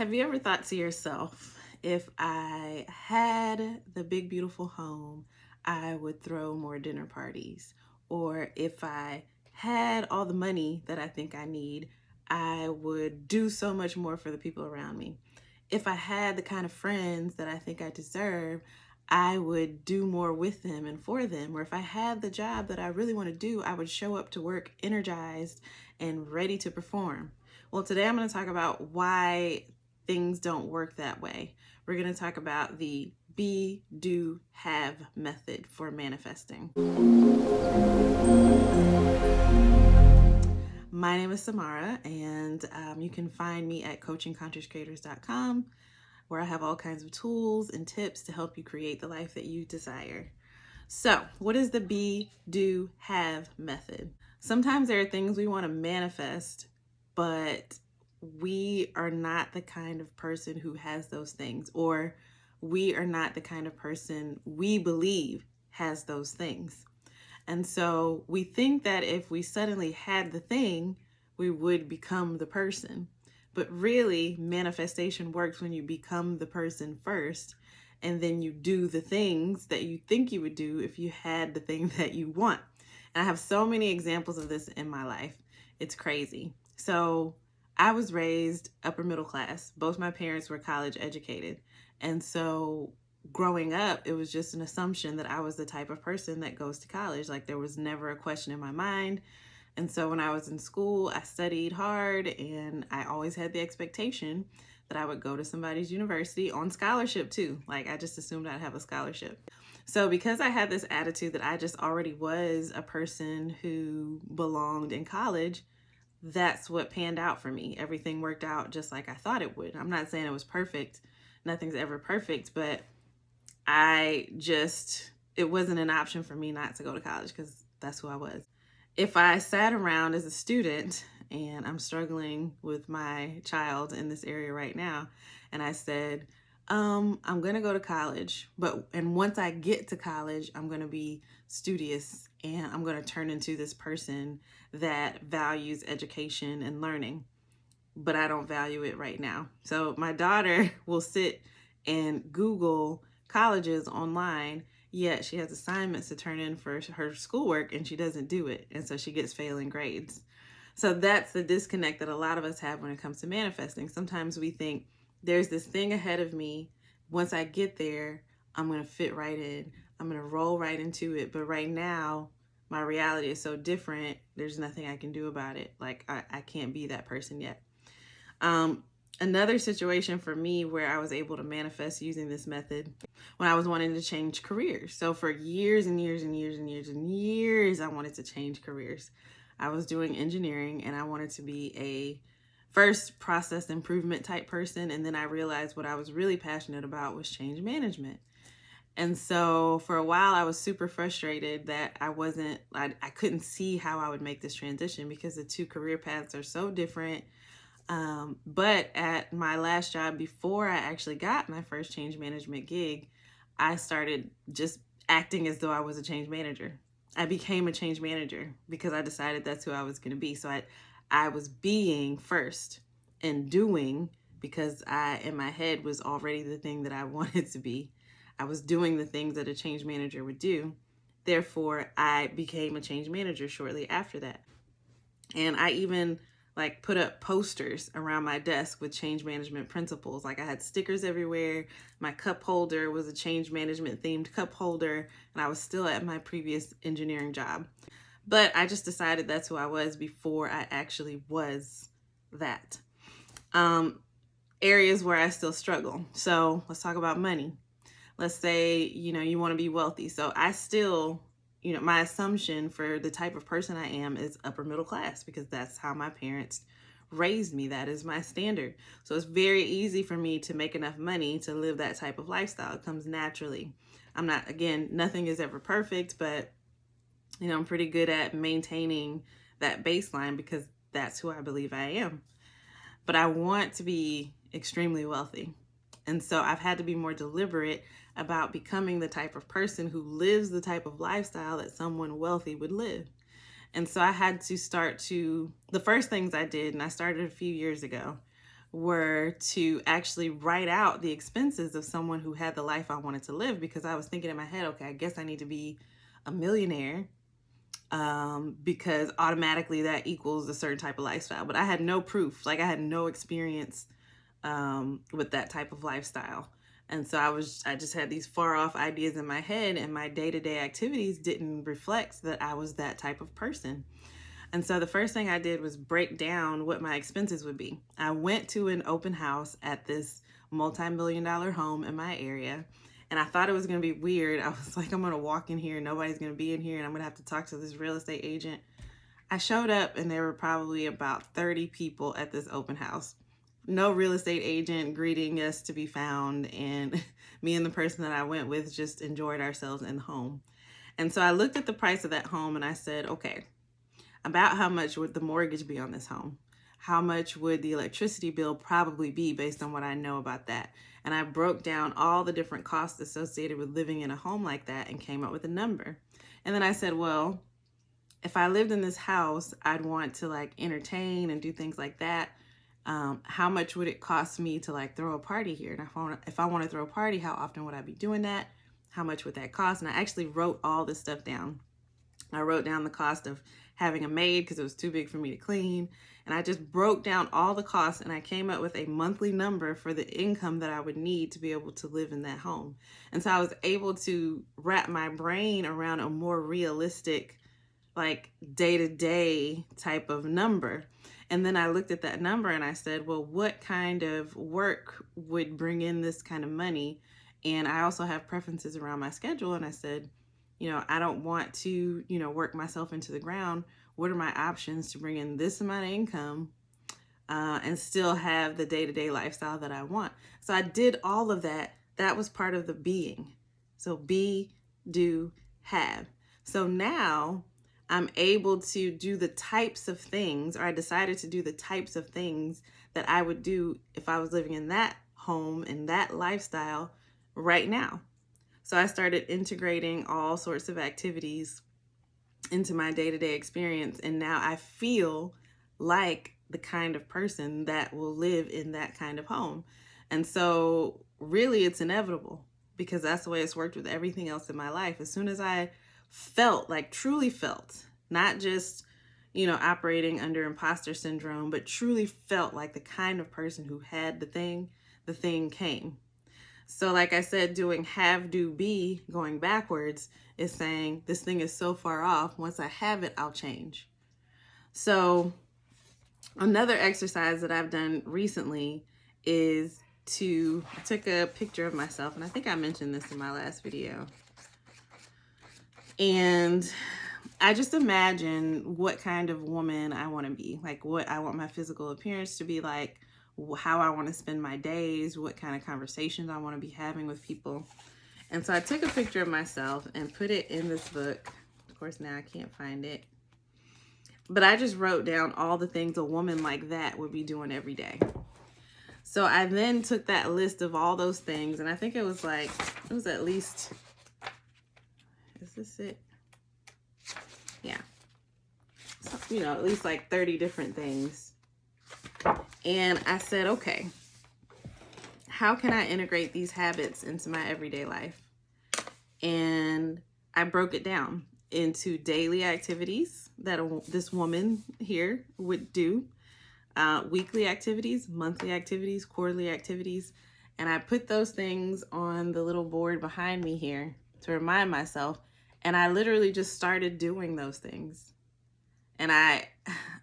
Have you ever thought to yourself, if I had the big, beautiful home, I would throw more dinner parties? Or if I had all the money that I think I need, I would do so much more for the people around me. If I had the kind of friends that I think I deserve, I would do more with them and for them. Or if I had the job that I really want to do, I would show up to work energized and ready to perform. Well, today I'm going to talk about why things don't work that way. We're going to talk about the be, do, have method for manifesting. My name is Samara, and you can find me at coachingcontentcreators.com, where I have all kinds of tools and tips to help you create the life that you desire. So, what is the be, do, have method? Sometimes there are things we want to manifest, but we are not the kind of person who has those things, or we are not the kind of person we believe has those things. And so we think that if we suddenly had the thing, we would become the person. But really, manifestation works when you become the person first, and then you do the things that you think you would do if you had the thing that you want. And I have so many examples of this in my life. It's crazy. So I was raised upper middle class. Both my parents were college educated. And so growing up, it was just an assumption that I was the type of person that goes to college. Like, there was never a question in my mind. And so when I was in school, I studied hard, and I always had the expectation that I would go to somebody's university on scholarship too. Like, I just assumed I'd have a scholarship. So because I had this attitude that I just already was a person who belonged in college, that's what panned out for me. Everything worked out just like I thought it would. I'm not saying it was perfect. Nothing's ever perfect, but it wasn't an option for me not to go to college because that's who I was. If I sat around as a student, and I'm struggling with my child in this area right now, and I said, I'm going to go to college, and once I get to college, I'm going to be studious, and I'm going to turn into this person that values education and learning, but I don't value it right now. So my daughter will sit and Google colleges online, yet she has assignments to turn in for her schoolwork and she doesn't do it. And so she gets failing grades. So that's the disconnect that a lot of us have when it comes to manifesting. Sometimes we think there's this thing ahead of me. Once I get there, I'm going to fit right in. I'm going to roll right into it. But right now, my reality is so different. There's nothing I can do about it. Like, I can't be that person yet. Another situation for me where I was able to manifest using this method when I was wanting to change careers. So for years and years and years and years and years, I wanted to change careers. I was doing engineering, and I wanted to be a first process improvement type person. And then I realized what I was really passionate about was change management. And so for a while, I was super frustrated that I couldn't see how I would make this transition because the two career paths are so different. But at my last job, before I actually got my first change management gig, I started just acting as though I was a change manager. I became a change manager because I decided that's who I was going to be. So I was being first and doing because in my head was already the thing that I wanted to be. I was doing the things that a change manager would do. Therefore, I became a change manager shortly after that. And I even put up posters around my desk with change management principles. Like, I had stickers everywhere. My cup holder was a change management themed cup holder, and I was still at my previous engineering job. But I just decided that's who I was before I actually was that. Areas where I still struggle. So let's talk about money. Let's say, you want to be wealthy. So I still, my assumption for the type of person I am is upper middle class because that's how my parents raised me. That is my standard. So it's very easy for me to make enough money to live that type of lifestyle. It comes naturally. Nothing is ever perfect, but, I'm pretty good at maintaining that baseline because that's who I believe I am. But I want to be extremely wealthy. And so I've had to be more deliberate about becoming the type of person who lives the type of lifestyle that someone wealthy would live. And so I had to the first things I did, and I started a few years ago, were to actually write out the expenses of someone who had the life I wanted to live, because I was thinking in my head, okay, I guess I need to be a millionaire because automatically that equals a certain type of lifestyle. But I had no proof, like I had no experience with that type of lifestyle. And so I just had these far off ideas in my head, and my day-to-day activities didn't reflect that I was that type of person. And so the first thing I did was break down what my expenses would be. I went to an open house at this multi-million-dollar home in my area, and I thought it was going to be weird. I was like, I'm going to walk in here, nobody's going to be in here, and I'm going to have to talk to this real estate agent. I showed up, and there were probably about 30 people at this open house. No real estate agent greeting us to be found, and me and the person that I went with just enjoyed ourselves in the home. And so I looked at the price of that home, and I said, okay, about how much would the mortgage be on this home? How much would the electricity bill probably be based on what I know about that? And I broke down all the different costs associated with living in a home like that and came up with a number. And then I said, well, if I lived in this house, I'd want to like entertain and do things like that. How much would it cost me to like throw a party here? And if I want to throw a party, how often would I be doing that? How much would that cost? And I actually wrote all this stuff down. I wrote down the cost of having a maid because it was too big for me to clean. And I just broke down all the costs, and I came up with a monthly number for the income that I would need to be able to live in that home. And so I was able to wrap my brain around a more realistic, like day-to-day type of number. And then I looked at that number and I said, well, what kind of work would bring in this kind of money? And I also have preferences around my schedule. And I said, I don't want to, work myself into the ground. What are my options to bring in this amount of income and still have the day-to-day lifestyle that I want? So I did all of that. That was part of the being. So be, do, have. So now I'm able to do the types of things, or I decided to do the types of things that I would do if I was living in that home and that lifestyle right now. So I started integrating all sorts of activities into my day-to-day experience. And now I feel like the kind of person that will live in that kind of home. And so really it's inevitable, because that's the way it's worked with everything else in my life. As soon as I felt, like truly felt, not just, operating under imposter syndrome, but truly felt like the kind of person who had the thing came. So like I said, doing have, do, be, going backwards is saying this thing is so far off. Once I have it, I'll change. So another exercise that I've done recently is I took a picture of myself, and I think I mentioned this in my last video. And I just imagine what kind of woman I want to be, like what I want my physical appearance to be like, how I want to spend my days, what kind of conversations I want to be having with people. And so I took a picture of myself and put it in this book. Of course, now I can't find it. But I just wrote down all the things a woman like that would be doing every day. So I then took that list of all those things, and I think it was at least, is this it? Yeah. So, at least like 30 different things. And I said, okay, how can I integrate these habits into my everyday life? And I broke it down into daily activities that this woman here would do, weekly activities, monthly activities, quarterly activities. And I put those things on the little board behind me here to remind myself. And I literally just started doing those things. And I'm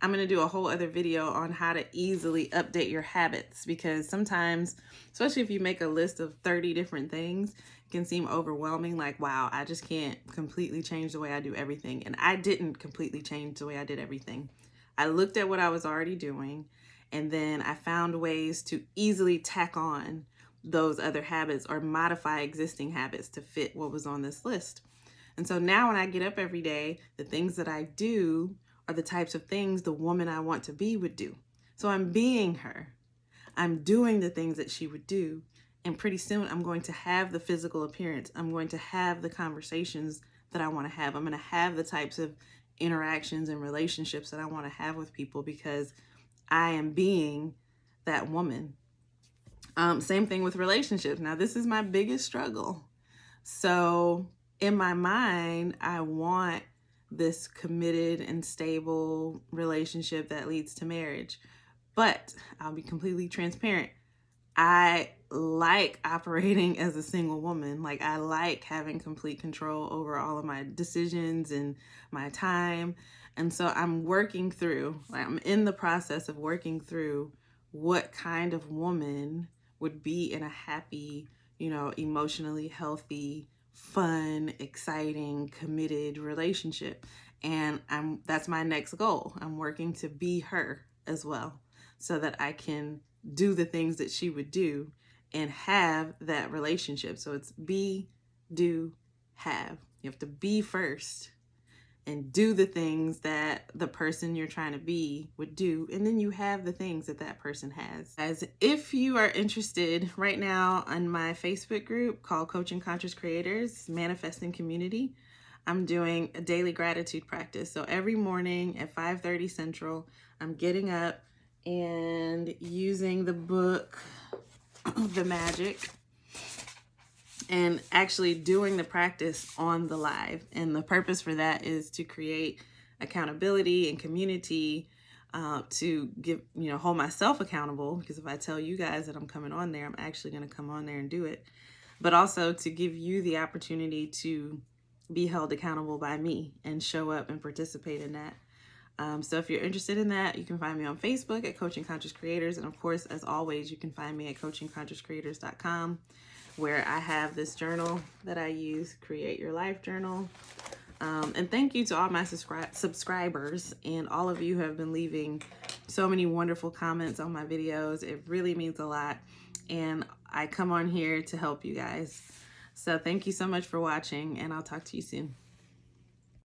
going to do a whole other video on how to easily update your habits, because sometimes, especially if you make a list of 30 different things, it can seem overwhelming. Like, wow, I just can't completely change the way I do everything. And I didn't completely change the way I did everything. I looked at what I was already doing, and then I found ways to easily tack on those other habits or modify existing habits to fit what was on this list. And so now when I get up every day, the things that I do are the types of things the woman I want to be would do. So I'm being her. I'm doing the things that she would do. And pretty soon I'm going to have the physical appearance. I'm going to have the conversations that I want to have. I'm going to have the types of interactions and relationships that I want to have with people, because I am being that woman. Same thing with relationships. Now, this is my biggest struggle. So in my mind, I want this committed and stable relationship that leads to marriage. But I'll be completely transparent. I like operating as a single woman. Like, I like having complete control over all of my decisions and my time. And so I'm I'm in the process of working through what kind of woman would be in a happy, emotionally healthy, fun, exciting, committed relationship. And that's my next goal. I'm working to be her as well, so that I can do the things that she would do and have that relationship. So it's be, do, have. You have to be first and do the things that the person you're trying to be would do, and then you have the things that that person has. As if you are interested right now on my Facebook group called Coaching Conscious Creators Manifesting Community, I'm doing a daily gratitude practice. So every morning at 5:30 Central, I'm getting up and using the book The Magic and actually doing the practice on the live. And the purpose for that is to create accountability and community, to hold myself accountable, because if I tell you guys that I'm coming on there, I'm actually going to come on there and do it. But also to give you the opportunity to be held accountable by me and show up and participate in that. So if you're interested in that, you can find me on Facebook at Coaching Conscious Creators. And of course, as always, you can find me at coachingconsciouscreators.com, where I have this journal that I use, Create Your Life Journal. And thank you to all my subscribers and all of you who have been leaving so many wonderful comments on my videos. It really means a lot. And I come on here to help you guys. So thank you so much for watching, and I'll talk to you soon.